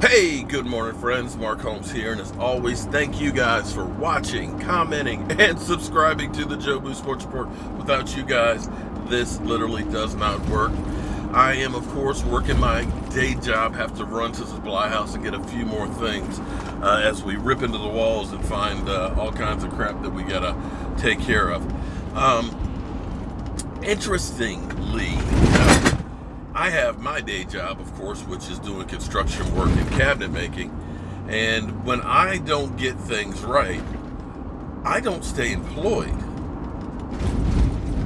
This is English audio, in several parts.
Hey, good morning, friends. Mark Holmes here, and as always, thank you guys for watching, commenting, and subscribing to the Joe Boo Sports Report. Without you guys, this literally does not work. I am, of course, working my day job, have to run to the supply house and get a few more things as we rip into the walls and find all kinds of crap that we gotta take care of. Interestingly, I have my day job, of course, which is doing construction work and cabinet making. And when I don't get things right, I don't stay employed.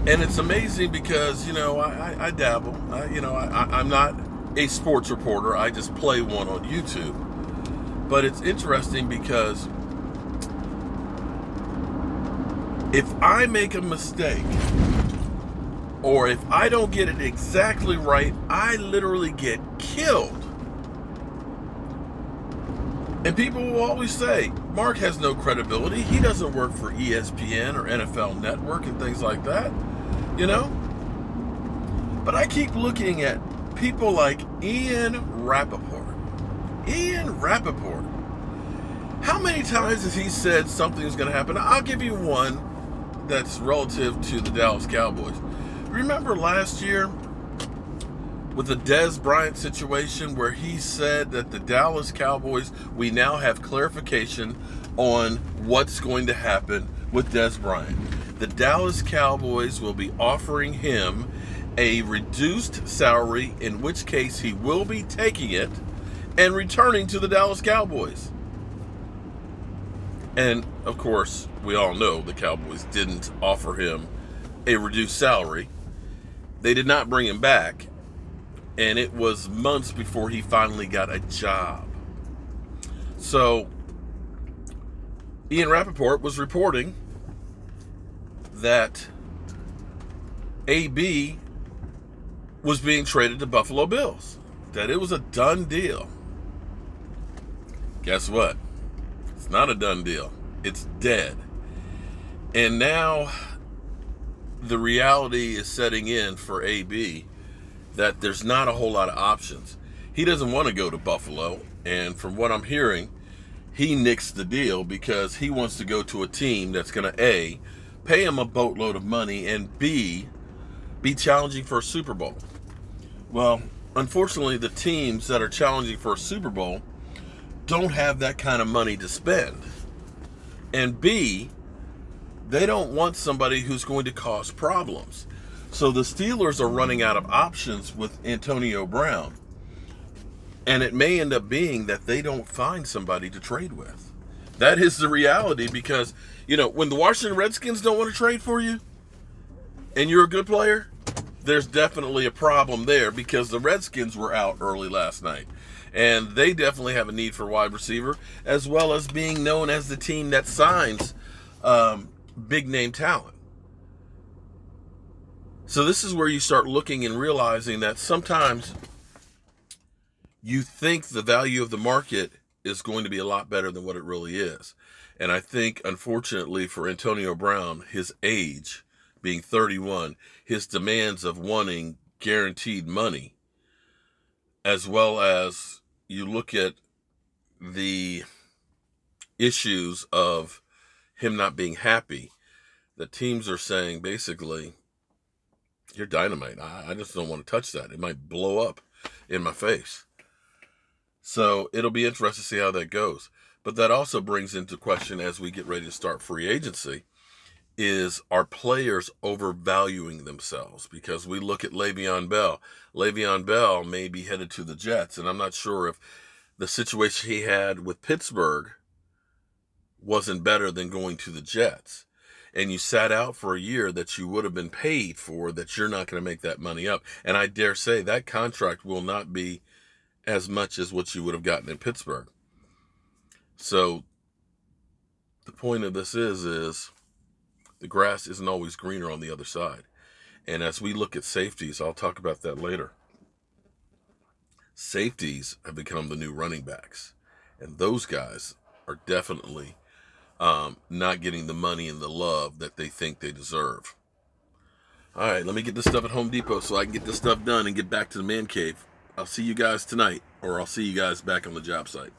And it's amazing because, I dabble. I'm not a sports reporter. I just play one on YouTube. But it's interesting because if I make a mistake, or if I don't get it exactly right, I literally get killed. And people will always say, Mark has no credibility. He doesn't work for ESPN or NFL Network and things like that, But I keep looking at people like Ian Rapoport. Ian Rapoport. How many times has he said something is going to happen? I'll give you one that's relative to the Dallas Cowboys. Remember last year with the Dez Bryant situation where he said that the Dallas Cowboys, we now have clarification on what's going to happen with Dez Bryant. The Dallas Cowboys will be offering him a reduced salary, in which case he will be taking it and returning to the Dallas Cowboys. And, of course, we all know the Cowboys didn't offer him a reduced salary. They did not bring him back, and it was months before he finally got a job. So, Ian Rapoport was reporting that AB was being traded to Buffalo Bills, that it was a done deal. Guess what? It's not a done deal. It's dead. And now the reality is setting in for AB that there's not a whole lot of options. He doesn't want to go to Buffalo, and from what I'm hearing, he nixed the deal because he wants to go to a team that's going to A, pay him a boatload of money, and B, be challenging for a Super Bowl. Well, unfortunately, the teams that are challenging for a Super Bowl don't have that kind of money to spend. And B, they don't want somebody who's going to cause problems. So the Steelers are running out of options with Antonio Brown. And it may end up being that they don't find somebody to trade with. That is the reality because, when the Washington Redskins don't want to trade for you and you're a good player, there's definitely a problem there because the Redskins were out early last night. And they definitely have a need for wide receiver, as well as being known as the team that signs big name talent. So this is where you start looking and realizing that sometimes you think the value of the market is going to be a lot better than what it really is. And I think, unfortunately, for Antonio Brown, his age, being 31, his demands of wanting guaranteed money, as well as you look at the issues of him not being happy, the teams are saying basically, you're dynamite. I just don't want to touch that. It might blow up in my face. So it'll be interesting to see how that goes. But that also brings into question, as we get ready to start free agency, is are players overvaluing themselves? Because we look at Le'Veon Bell. Le'Veon Bell may be headed to the Jets, and I'm not sure if the situation he had with Pittsburgh wasn't better than going to the Jets. And you sat out for a year that you would have been paid for, that you're not going to make that money up. And I dare say that contract will not be as much as what you would have gotten in Pittsburgh. So the point of this is the grass isn't always greener on the other side. And as we look at safeties, I'll talk about that later. Safeties have become the new running backs. And those guys are definitely not getting the money and the love that they think they deserve. All right, let me get this stuff at Home Depot so I can get this stuff done and get back to the man cave. I'll see you guys tonight. or I'll see you guys back on the job site.